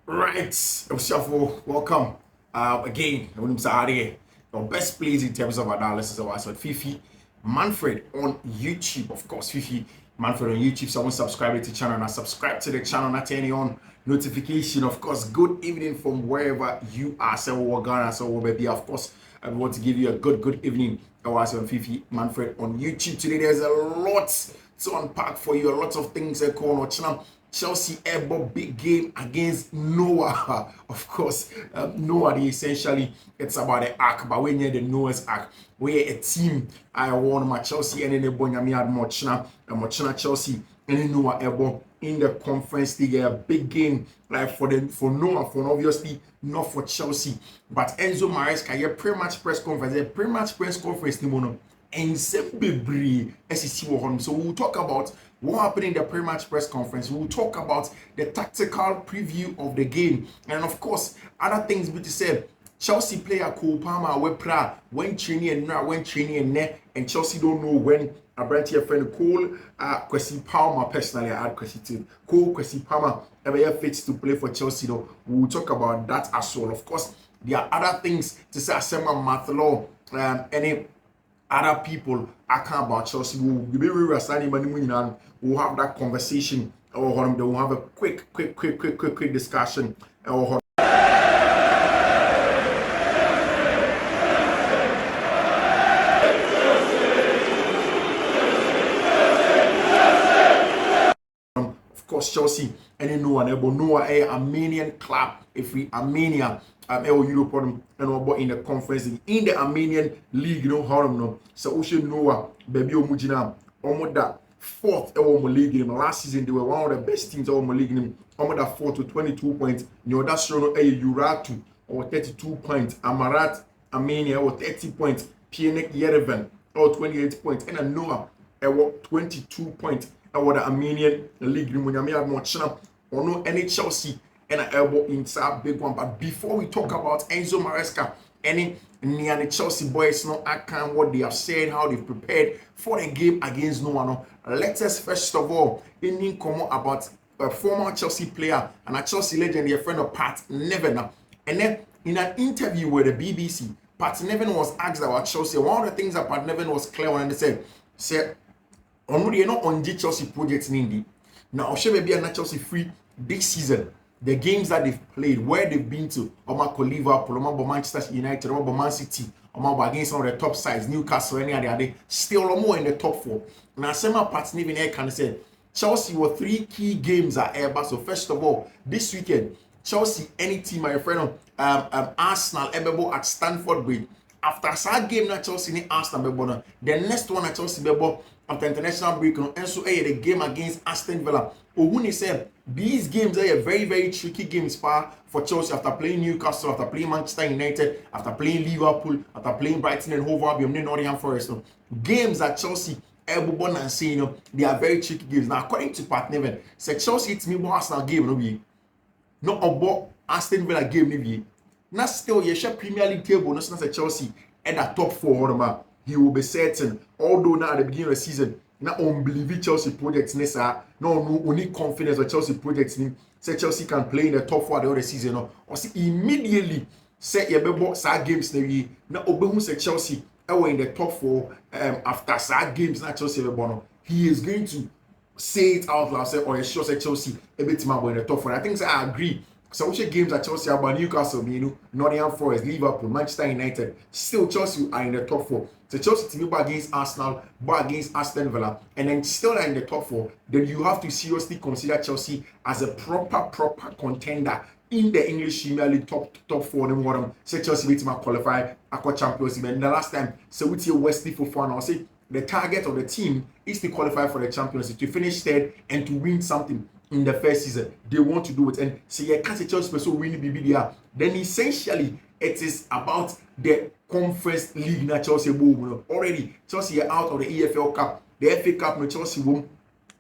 Right, Shuffle, welcome again. Your best plays in terms of analysis of us on Fiifi Manfred on YouTube. Of course, Fiifi Manfred on YouTube. Someone subscribe to the channel and subscribe to the channel, not turning on notification. Of course, good evening from wherever you are. So, Ghana, so maybe, of course, I want to give you a good evening. I was on Fiifi Manfred on YouTube today. There's a lot to unpack for you, a lot of things that go on. Chelsea airball big game against Noah. Of course, Noah, essentially, it's about the arc, but we're near the Noah's arc. We're a team. I won my Chelsea and then the Bonyami had Mochina Chelsea and then Noah airball in the conference league. A big game like for Noah, for obviously not for Chelsea. But Enzo Maresca, your pre-match press conference, and Bebre SEC so we'll talk about what happened in the pre-match press conference. We'll talk about the tactical preview of the game, and of course other things. But to say Chelsea player Cole Palmer when training and and Chelsea don't know when a brand here friend Cole Kwesi Palmer. Personally, I add Kwesi to Cole Kwesi Palmer ever fit to play for Chelsea though. We'll talk about that as well. Of course, there are other things to say. Asema Mathlo any other people account about Chelsea. We'll have that conversation, or we'll have a quick discussion. Of course, Chelsea and Noah a Armenian club. If we Armenia Europe and in the conference in the Armenian league, so we should know baby Omujina Omoda fourth league. Last season they were one of the best teams of league. Omoda 4 to 22 points. That's shown Uratu or 32 points. Amarat Armenia or 30 points. Pionik Yerevan or 28 points. And a Noah 22 points. Our the Armenian league. Or no any Chelsea and an elbow inside big one. But before we talk about Enzo Maresca, any Niani Chelsea boys know account what they have said, how they've prepared for the game against no one. Let us first of all in comment about a former Chelsea player and a Chelsea legend, their friend of Pat Nevin. And then in an interview with the BBC, Pat Nevin was asked about Chelsea. One of the things that Pat Nevin was clear on, and they said, you're not on the Chelsea project in Indy. Now, I'll show maybe a Chelsea free this season. The games that they've played, where they've been to, Liverpool, Manchester United, Man City, against some of the top sides, Newcastle, any other, still more in the top four. Now, some parts even here can say Chelsea were 3 key games at Airbus. So first of all, this weekend, Chelsea, any team, my friend, Arsenal, Ebebo at Stamford Bridge. After that game, na Chelsea ni Arsenal Bebo. The next one at Chelsea Bebo after international break, and so the game against Aston Villa. Ohuni said these games are very tricky games for Chelsea after playing Newcastle, after playing Manchester United, after playing Liverpool, after playing Brighton and Hove Albion, Nottingham Forest. Games at Chelsea, Ebobon and saying they are very tricky games. Now, according to Pat Nevin, said Chelsea it's me Arsenal game no be, not about Aston Villa game no be. Now still, you share Premier League table, not say Chelsea at the top 4. He will be certain, although now at the beginning of the season, now unbelieving Chelsea projects no only confidence of Chelsea projects say Chelsea can play in the top 4 the other season or see immediately say you sad games now Obehu say Chelsea in the top 4 after sad games now Chelsea he is going to say it out loud say or you sure say Chelsea a bit more in the top 4. I think I agree. So which games at Chelsea about Newcastle, Nottingham Forest, Liverpool, Manchester United, still Chelsea are in the top 4. So Chelsea to be against Arsenal, but against Aston Villa, and then still are in the top 4. Then you have to seriously consider Chelsea as a proper contender in the English Premier League top 4. Then what say Chelsea will qualify for Champions League. And the last time, so we see Wesley Fofana, I'll say the target of the team is to qualify for the Champions League, to finish third and to win something. In the first season, they want to do it, and so you can't say Chelsea person win BBDR. Then essentially, it is about the Conference League. Now Chelsea already Chelsea are out of the EFL Cup, the FA Cup. No Chelsea won,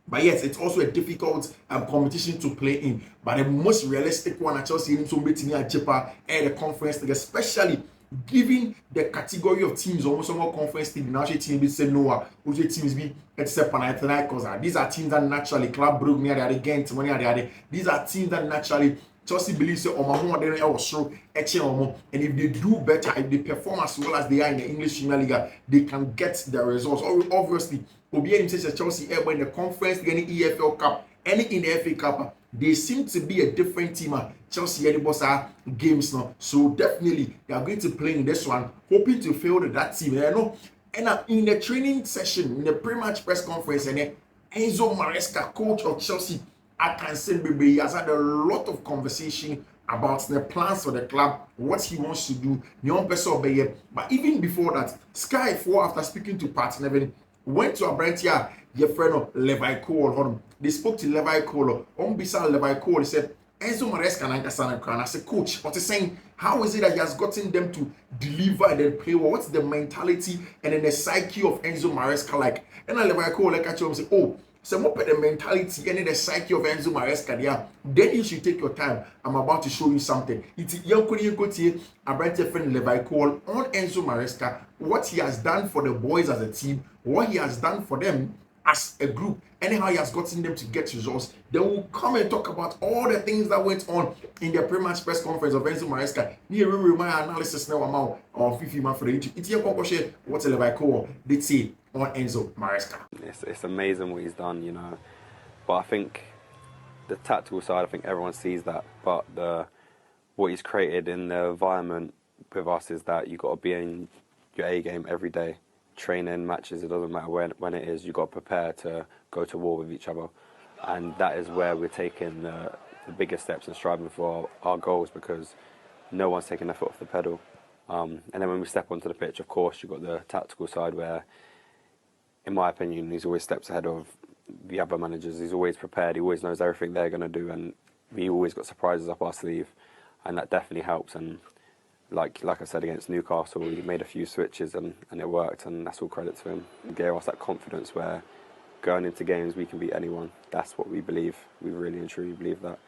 but yes, it's also a difficult competition to play in. But the most realistic one at Chelsea in some betting at Japan and the Conference League, especially given the category of teams almost more conference league now teams be say no which teams be except Panathinaikos because these are teams that naturally Club Brugge near the Ghent money are these are teams that naturally Chelsea believes say Omo they also and if they do better, if they perform as well as they are in the English Premier League, they can get the results. Obviously, Obianim says Chelsea ever in the conference, any EFL Cup, any in the FA Cup, they seem to be a different team. Chelsea any boss games now. So definitely they are going to play in this one, hoping to fail that team. You know, and in the training session, in the pre-match press conference, and Enzo Maresca, coach of Chelsea, I can say he has had a lot of conversation about the plans for the club, what he wants to do, but even before that, Sky 4, after speaking to Pat Nevin, went to Abrantia, your friend of Levi Cole. They spoke to Levi Cole. Beside Levi Cole, he said, Enzo Maresca and I said, coach, what is saying? How is it that he has gotten them to deliver and then play? What's the mentality and then the psyche of Enzo Maresca like? And I Levi Cole like at you and say, oh, so what the mentality and the psyche of Enzo Maresca there? Then you should take your time. I'm about to show you something. It's young a bright friend Levi Cole on Enzo Maresca, what he has done for the boys as a team, what he has done for them as a group, and how he has gotten them to get results. They will come and talk about all the things that went on in the pre-match press conference of Enzo Maresca. Near my analysis now amount on Fiifi Manfred. It's your conclusion. What's Levi Cole did say on Enzo Maresca? It's amazing what he's done, you know. But I think the tactical side, I think everyone sees that. But what he's created in the environment with us is that you got to be in your A game every day. Training, matches, it doesn't matter when it is, you've got to prepare to go to war with each other. And that is where we're taking the biggest steps and striving for our goals, because no one's taking their foot off the pedal. And then when we step onto the pitch, of course, you've got the tactical side where, in my opinion, he's always steps ahead of the other managers. He's always prepared, he always knows everything they're going to do, and we always got surprises up our sleeve, and that definitely helps. And like I said, against Newcastle, he made a few switches and it worked, and that's all credit to him. He gave us that confidence where going into games we can beat anyone. That's what we believe. We really and truly believe that,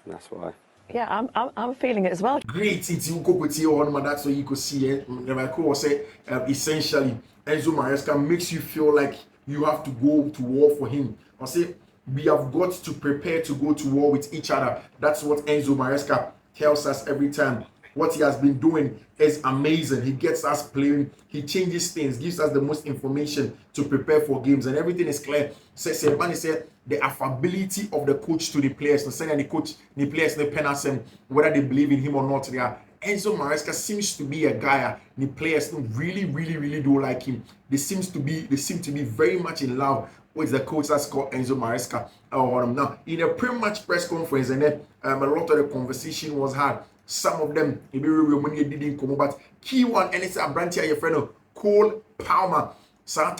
and that's why. Yeah, I'm feeling it as well. Great, it's you go with your on, that's what you could see it. Like I say, essentially, Enzo Maresca makes you feel like you have to go to war for him. I say we have got to prepare to go to war with each other. That's what Enzo Maresca tells us every time. What he has been doing is amazing. He gets us playing. He changes things, gives us the most information to prepare for games, and everything is clear. Sebani said the affability of the coach to the players, the coach, the players, the penance, whether they believe in him or not. Enzo Maresca seems to be a guy. The players really do like him. They seem to be very much in love with the coach that's called Enzo Maresca. Now, in a pre-match press conference, and then a lot of the conversation was had. Some of them, didn't come, but key one, and it's a branch here, your friend of Cole Palmer, Sarah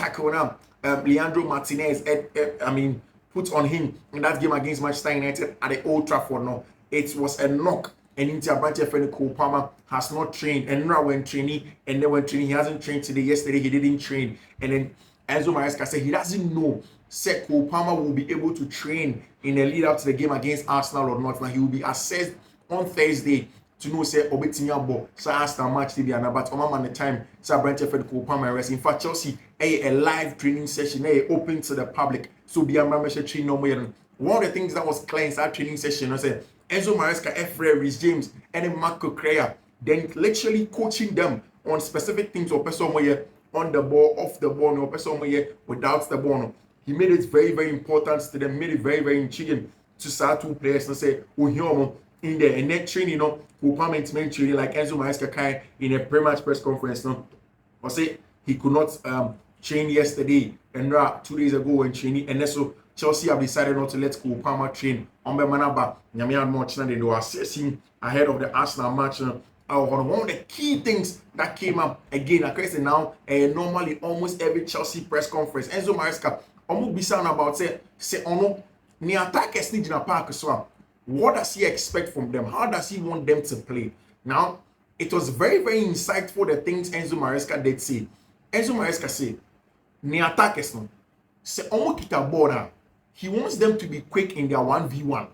Leandro Martinez, put on him in that game against Manchester United at the Old Trafford. No, it was a knock, and into a branch, your friend Cole Palmer has not trained, and now when training, and then when training, he hasn't trained today. Yesterday, he didn't train, and then Enzo Maresca said he doesn't know. Said Cole Palmer will be able to train in the lead up to the game against Arsenal or not. Now he will be assessed on Thursday to know say Obetinyabo so Arsenal match to be an but on the time so branch for the Cole Palmer rest. In fact, Chelsea a live training session open to the public. So be a membership training no more. One of the things that was clear in that training session was say Enzo Maresca, Rhys James, and Marco Correa, then literally coaching them on specific things or person where on the ball, off the ball, or person where without the ball. He made it very important to them, made it very intriguing to start two players and say, oh, in there, and then training, who permanent training like Enzo Maresca Kai in a pre-match press conference. I say he could not train yesterday and 2 days ago when training, and so Chelsea have decided not to let Cole Palmer train on the Manaba. Nyamian much they were assessing ahead of the Arsenal match. One of the key things that came up again, I can say now, normally almost every Chelsea press conference, Enzo Maresca almost be sound about say ni attack is in a park as well. What does he expect from them? How does he want them to play? Now, it was very insightful the things Enzo Maresca did say. Enzo Maresca said, ni attack is no. Say almost kita ball. He wants them to be quick in their 1v1.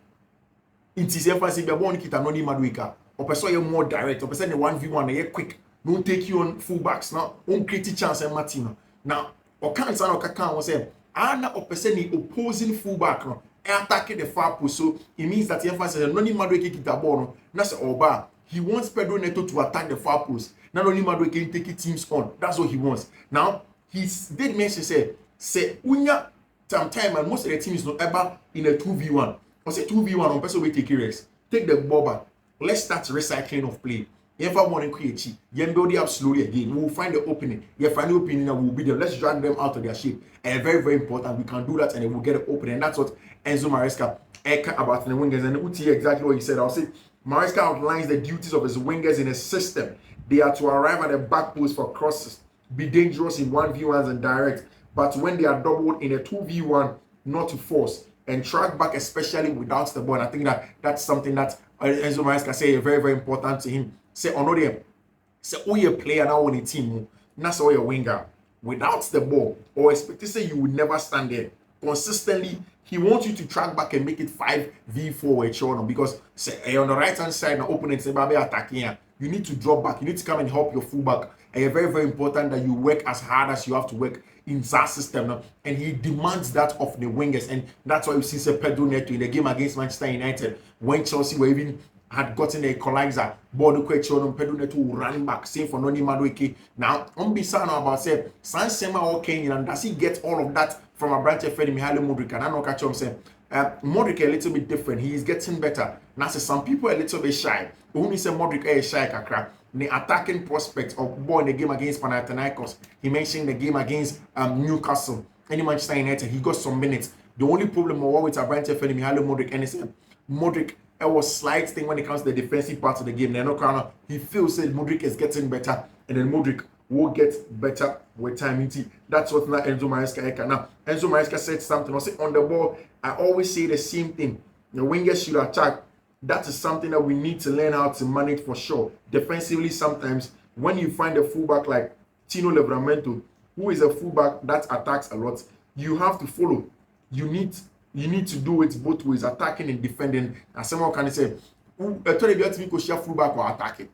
It is emphasis be born kita no di maduika. Or person you more direct. Or person the 1v1 they quick. Don't take you on fullbacks now. Don't create chance and Martino. Now, or can't say no kakan was say ana or person the opposing fullback no. attacking the far post. So it means that Enzo says no need Madueke kick the ball. That's Oba. He wants Pedro Neto to attack the far post. Not only Madueke take it teams on. That's what he wants. Now he did mention say unya time and most of the teams not ever in a 2v1. Or say 2v1 on person will take rest. Take the ball back. Let's start recycling of play. You ever want to create, you build it up slowly again. We'll find the opening. You find the opening and we'll be there. Let's drag them out of their shape. And very, very important. We can do that and then we'll get it open. And that's what Enzo Maresca about the wingers. And Uti exactly what he said. I'll say Maresca outlines the duties of his wingers in a system. They are to arrive at the back post for crosses, be dangerous in 1v1s and direct, but when they are doubled in a 2v1, not to force and track back, especially without the ball. And I think that that's something that Enzo Maresca say very, very important to him. Say, another, say, oh, you're a player now on a team, that's all your winger. Without the ball, or expect to say you would never stand there consistently. He wants you to track back and make it 5v4 with Chono because say on the right hand side, the opponent say Babe attacking here. You need to drop back. You need to come and help your fullback. And it's very, very important that you work as hard as you have to work in that system now. And he demands that of the wingers. And that's why you see Pedro Neto in the game against Manchester United when Chelsea were even had gotten a equalizer, ball the question on Pedro Neto running back, same for Noni Madueke. Now, on Bisano about say, San Sema or Kenyan, and does he get all of that from a branch of Freddy Mihailo Modric? And I know catch him say, Modric a little bit different. He is getting better. Now, say some people a little bit shy. Only say Modric is shy, kakra. The attacking prospect of ball in the game against Panathinaikos. He mentioned the game against Newcastle. Any Manchester United, he got some minutes. The only problem with a branch of Freddy Mihailo Modric, and it's Modric. It was slight thing when it comes to the defensive part of the game. He feels that Modric is getting better, and then Modric will get better with time. That's what now Enzo Maresca. Now Enzo Maresca said something. I say on the ball, I always say the same thing. The wingers should attack. That is something that we need to learn how to manage for sure. Defensively, sometimes when you find a fullback like Tino Livramento, who is a fullback that attacks a lot, you have to follow. You need to do it both ways, attacking and defending. And someone can say, I told you to share fullback or attacking.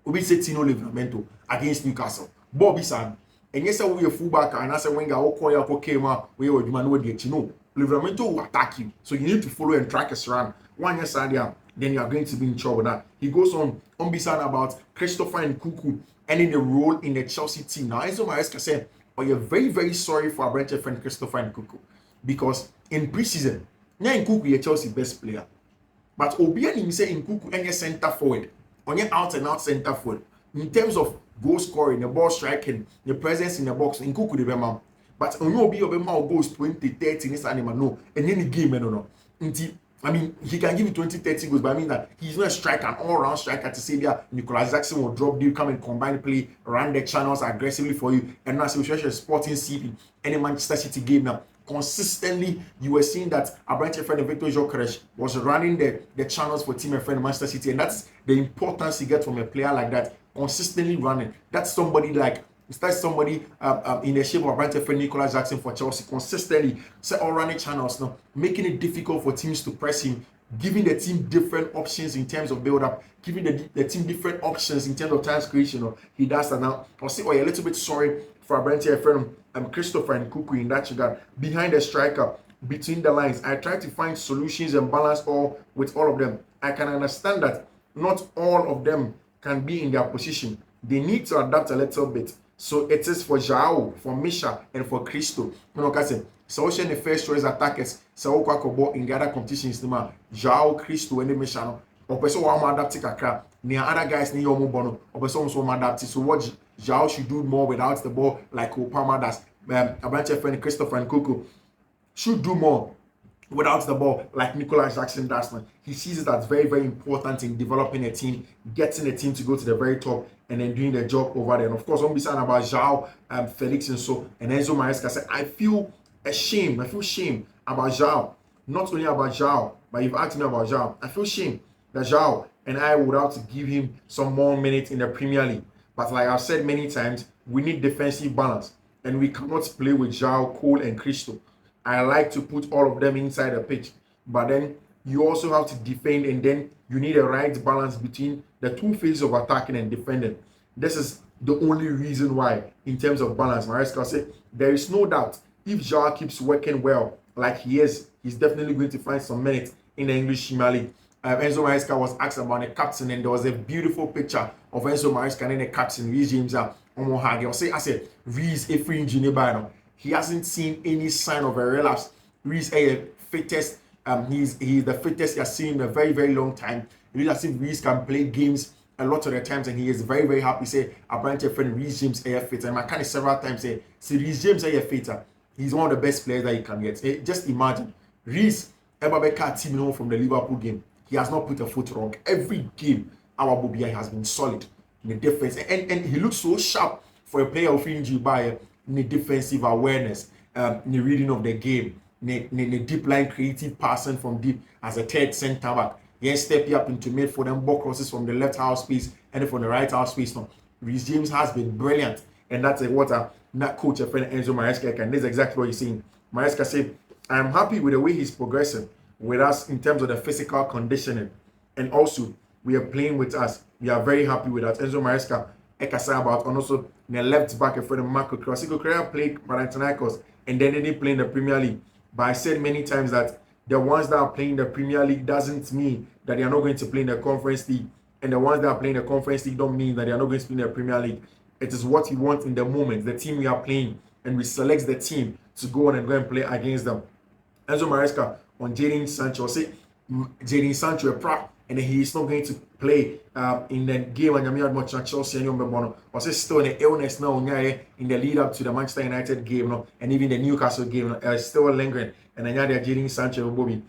We say Tino Livramento against Newcastle. Bobby San. And yes, we a fullback and I say when go call you came out, we would man with the Tino. Livramento will attack you. So you need to follow and track us around. 1 year Sadia, then you are going to be in trouble. Now he goes on Bisan about Christopher and Kuku ending the role in the Chelsea team. Now Enzo Maresca said, oh, you're very, very sorry for our branch friend Christopher and Kuku. Because in preseason, Nkuku is Chelsea best player. But Obiani say Nkuku any center forward, on your out and out center forward. In terms of goal scoring, the ball striking, the presence in the box, Nkuku the man. But on your goals 20, 30 in this animal, no, and any game, no. I mean, he can give you 20, 30 goals, but I mean that he's not a striker, an all-round striker to say that Nicolas Jackson will drop deep, come and combine play, run the channels aggressively for you, and now situation Sporting CP, any Manchester City game now. Consistently, you were seeing that a branch of friend Victor Jokeres was running the channels for team and friend Manchester City, and that's the importance you get from a player like that, consistently running. That's somebody like in the shape of a branch of friend Nicolas Jackson for Chelsea, consistently all running channels now, making it difficult for teams to press him, giving the team different options in terms of build-up, giving the team different options in terms of time creation. He does that now. I'll say, you're a little bit sorry for a branch of friend Christopher and Kuku in that regard. Behind the striker, between the lines, I try to find solutions and balance with all of them. I can understand that not all of them can be in their position. They need to adapt a little bit. So it is for Joao, for Misha, and for Cristo. So in the first choice attackers, so in the other competitions, Joao, Cristo, and Misha. Or person who adapt kakra. The other guys need your mobile. Or person who adapt. So what Joao should do more without the ball, like Opama does. A bunch of friend Christopher and Kuku should do more without the ball, like Nicolas Jackson does. He sees it as very, very important in developing a team, getting a team to go to the very top, and then doing the job over there. And of course, I'm saying about Joao, Felix, and Enzo Maresca said, I feel shame about Joao. Not only about Joao, but you've asked me about Joao. I feel shame that Joao and I would have to give him some more minutes in the Premier League. But like I've said many times, we need defensive balance. And we cannot play with Joao, Cole, and Cristo. I like to put all of them inside the pitch. But then you also have to defend, and then you need a right balance between the two phases of attacking and defending. This is the only reason why, in terms of balance, Maresca said, there is no doubt if Joao keeps working well like he is, he's definitely going to find some minutes in the English Premier League. Enzo Maresca was asked about the captain, and there was a beautiful picture of Enzo Maresca and the captain, Reece James. I said, Reece, a free engineer, he hasn't seen any sign of a relapse. Reece is fittest. He's the fittest he has seen in a very, very long time. It is as if Reece can play games a lot of the times, and he is very, very happy. Say, a branch of friend Reece James is fit, and I kind of several times say, Reece James is fitter. He's one of the best players that you can get. Just imagine, Reece Ebabeka team from the Liverpool game. He has not put a foot wrong. Every game, our Bobia has been solid in the defense, and he looks so sharp for a player of injury by in the defensive awareness, in the reading of the game, in the deep line creative passing from deep as a third centre back. He step up into midfield and ball crosses from the left half space and from the right half space. Now, Reece James has been brilliant, and that's what that coach, a friend Enzo Maresca, and that's exactly what he's saying. Maresca said, "I'm happy with the way he's progressing with us in terms of the physical conditioning, and also we are playing with us. We are very happy with that." Enzo Maresca ekasa about, and also the left back, a friend Marco Classico Korea played Panathinaikos and then they didn't play in the Premier League. But I said many times that the ones that are playing the Premier League doesn't mean that they are not going to play in the Conference League, and the ones that are playing the Conference League don't mean that they are not going to play in the Premier League. It is what we want in the moment, the team we are playing, and we select the team to go on and go and play against them. Enzo Maresca on Jadon Sancho, say Jadon Sancho a prop, and he is not going to play in the game when you had much Chelsea and Bono, or say still in the illness now in the lead up to the Manchester United game, no, and even the Newcastle game still lingering, and then you had Jadon Sancho Bobby.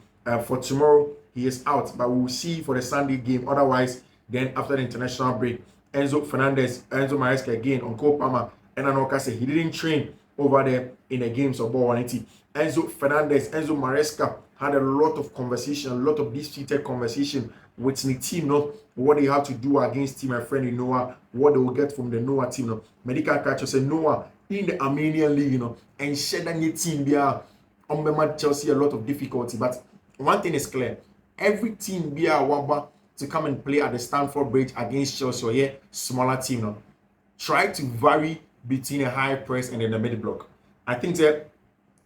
For tomorrow he is out, but we will see for the Sunday game. Otherwise, then after the international break, Enzo Maresca again on Cole Palmer, and Anoka said he didn't train over there in the games of ball 180. Enzo Maresca had a lot of conversation, a lot of deep-seated conversation with the team, no, what they have to do against team, my friend in Noah, what they will get from the Noah team. No. Medical catcher said Noah in the Armenian League, and shed on your team there on Chelsea a lot of difficulty. But one thing is clear, every team be a wamba to come and play at the Stamford Bridge against Chelsea or smaller team. No. Try to vary between a high press and then the middle block. I think that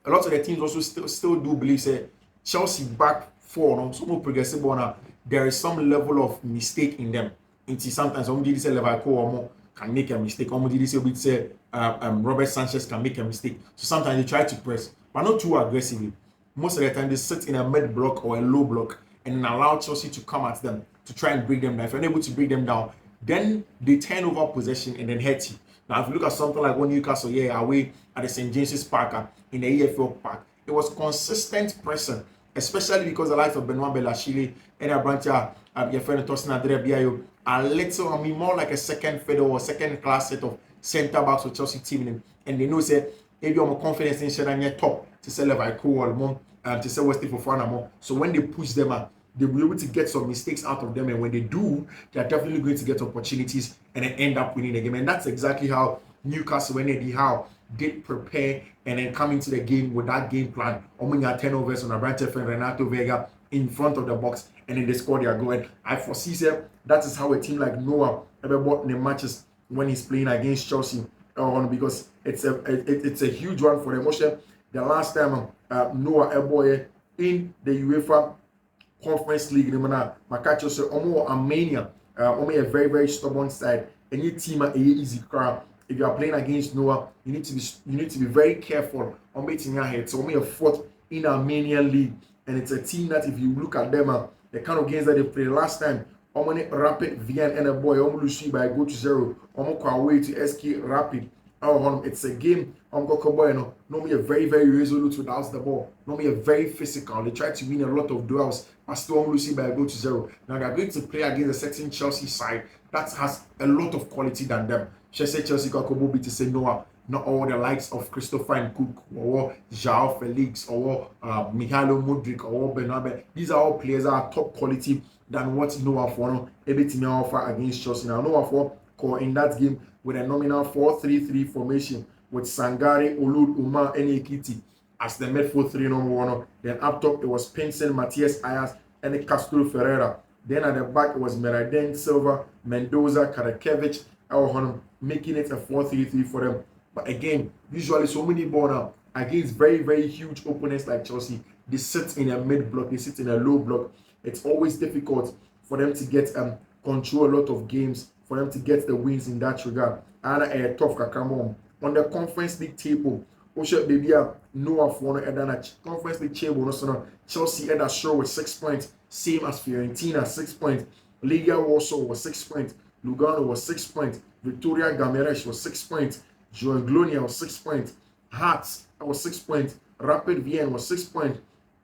a lot of the teams also still do believe that Chelsea back four, no, so more progressive one. There is some level of mistake in them. Sometimes somebody say Leverkusen can make a mistake. Somebody say Robert Sanchez can make a mistake. So sometimes they try to press, but not too aggressively. Most of the time they sit in a mid block or a low block and allow Chelsea to come at them to try and break them down. If you're unable to break them down, then they turn over possession and then hurt you. Now, if you look at something like when Newcastle away at the St. James's Park in the EFL Park, it was consistent pressing, especially because the likes of Benoit Belachile and Abrantia, your friend Tosina Drebiayo, are little, more like a second fiddle or second class set of centre backs for Chelsea team. And they know, say, if you're more confident in sharing your top to sell Leverkusen or more, to sell West Fofana more. So when they push them out, they'll be able to get some mistakes out of them, and when they do, they're definitely going to get opportunities and then end up winning the game. And that's exactly how Newcastle, when Eddie Howe did prepare and then come into the game with that game plan. Omunya turnovers on Abrante and Renato Vega in front of the box, and then they score their goal. And I foresee that is how a team like Noah ever bought in the matches when he's playing against Chelsea, because it's a huge one for them. The last time Noah Eboye in the UEFA Conference League, Makacho say Armenia, a very, very stubborn side. Any team are easy crowd. If you are playing against Noah, you need to be very careful on beating your head. So a fourth in Armenian League, and it's a team that if you look at them, the kind of games that they played last time, Rapid Vienna and a boy, lose by go to 0, away to SK Rapid. It's a game. No, a very, very resolute without the ball. No, a very physical. They try to win a lot of duels, but still lose by go to 0. Now they're going to play against a certain Chelsea side that has a lot of quality than them. She said Chelsea got Kobobi to say Noah, not all the likes of Christopher and Cook or João Felix or Mihailo Mudryk or Bernabé. These are all players that are top quality than what Noah for everything offer against Chelsea. Now Noah for in that game with a nominal 4-3-3 formation with Sangare, Olud, Umar, and Ekiti as the midfield 3 number 1. Then up top it was Pinson, Matias Ayas, and Castro Ferreira. Then at the back it was Meraden, Silva, Mendoza, Karakevich, making it a 4-3-3 for them. But again, usually so many ball now against very, very huge opponents like Chelsea. They sit in a mid block, they sit in a low block. It's always difficult for them to get control a lot of games, for them to get the wins in that regard. And a tough kakamon on the Conference League table. Osha baby Noah for no Conference League table. No, Chelsea Eda Shaw with 6 points, same as Fiorentina 6 points. Liga Warsaw was 6 points. Lugano was 6 points. Victoria Gameresh was 6 points. Joan Glonia was 6 points. Hearts was 6 points. Rapid Vienna was 6 points.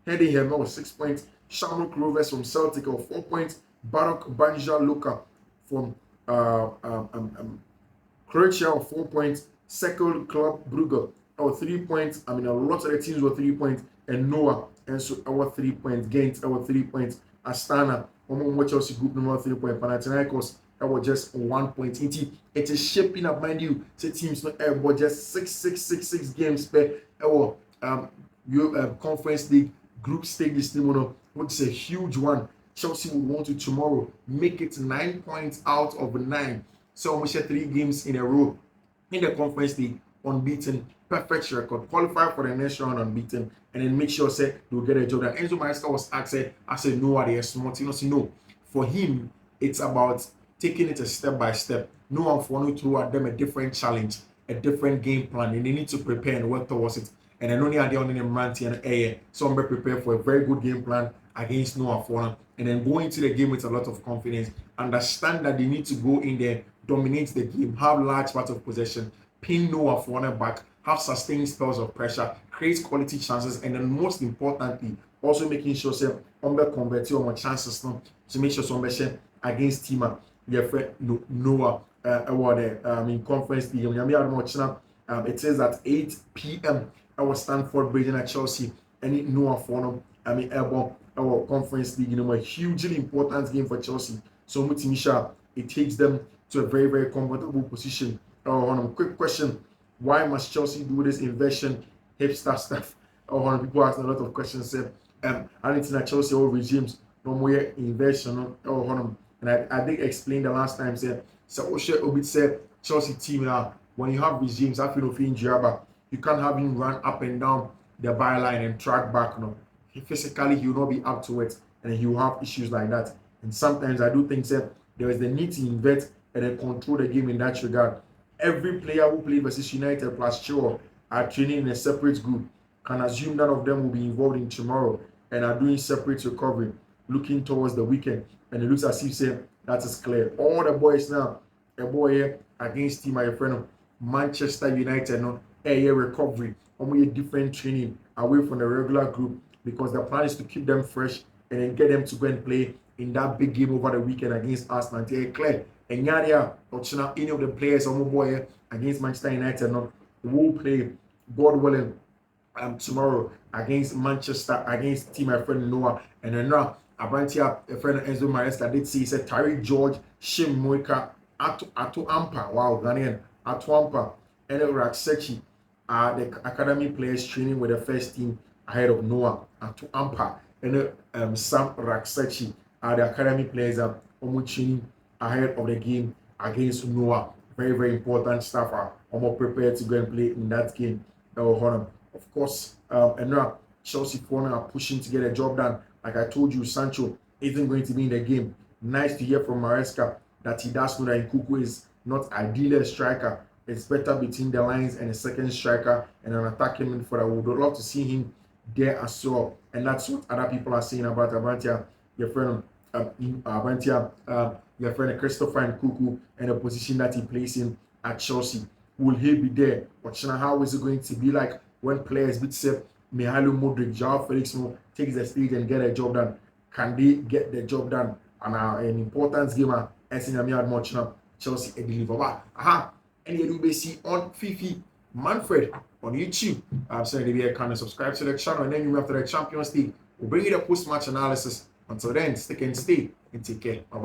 Hedingham was 6 points. Shamrock Rovers from Celtic was 4 points. Baroque Banja Luka from Croatia was 4 points. Circle Club Brugge was 3 points. I mean, a lot of the teams were 3 points. And Noah, and so our 3 points. Ghent, our 3 points. Astana, Chelsea group number 3 points. Panathinaikos, that was just 1 point. It is shaping up, mind you. Say teams not but just 6 games per our Conference League group stage this team, which is a huge one. Chelsea will want to tomorrow make it 9 points out of 9. So we share 3 games in a row in the Conference League, unbeaten, perfect record, qualify for the next round unbeaten, and then make sure say they'll get a job. That Enzo Maresca was asked, I said no, are they smart? No. For him, it's about taking it a step by step. No one for to throw at them a different challenge, a different game plan, and they need to prepare and work towards it. And then only are they on the Ranty and air. Some be prepared for a very good game plan against Noah Fauna, and then go into the game with a lot of confidence. Understand that they need to go in there, dominate the game, have large parts of possession, pin Noah Fauna back, have sustained spells of pressure, create quality chances, and then most importantly, also making sure say Umber convert your chances now to make sure some against Tima. Noah in Conference League. It says at 8 p.m. our Stanford Bridge at Chelsea and Noah Fauna. Our Conference League, a hugely important game for Chelsea. So Mutimisha, it takes them to a very, very comfortable position. Quick question: why must Chelsea do this inversion hipster stuff? People asking a lot of questions. I think that Chelsea all regimes no more inversion. And I did explain the last time. So Osha Obit said Chelsea team now when you have regimes, I feel you can't have him run up and down the byline and track back. No. Physically he will not be up to it, and he will have issues like that. And sometimes I do think that there is the need to invert and then control the game in that regard. Every player who played versus United plus Chilwell are training in a separate group. Can assume none of them will be involved in tomorrow and are doing separate recovery, looking towards the weekend. And it looks as if say that is clear. All the boys now, a boy here against team, my friend of Manchester United, no, a year recovery, only a different training away from the regular group, because the plan is to keep them fresh and then get them to go and play in that big game over the weekend against Arsenal. Clear. And any of the players on boy against Manchester United will play, God willing, tomorrow against Manchester, against team my friend Noah. And then now Abrantia, a friend Enzo Maresca did see, he said Tariq George, Shim Moika, Atu Ampa, wow, Ghanaian, Atu Ampa, and Raksechi are the academy players training with the first team ahead of Noah. Atu Ampa and Sam Raksechi are the academy players training ahead of the game against Noah. Very, very important stuff. I'm more prepared to go and play in that game. Of course, and now Chelsea are pushing to get a job done. Like I told you, Sancho isn't going to be in the game. Nice to hear from Maresca that he does know that Nkuku is not ideally a striker. It's better between the lines and a second striker and an attacking midfielder. We would love to see him there as well. And that's what other people are saying about Abantia, your friend your friend Christopher Nkuku, and the position that he plays in at Chelsea. Will he be there? But how is it going to be like when players beat say Mihailo Modric, Joao Felix takes the stage and get a job done? Can they get the job done? And an important game as in Chelsea deliver. And you will see on Fiifi Manfred on YouTube. I'm saying they can and subscribe to the channel, and then you after the Champions League, we'll bring you the post-match analysis. Until then, stick and stay and take care. Bye-bye.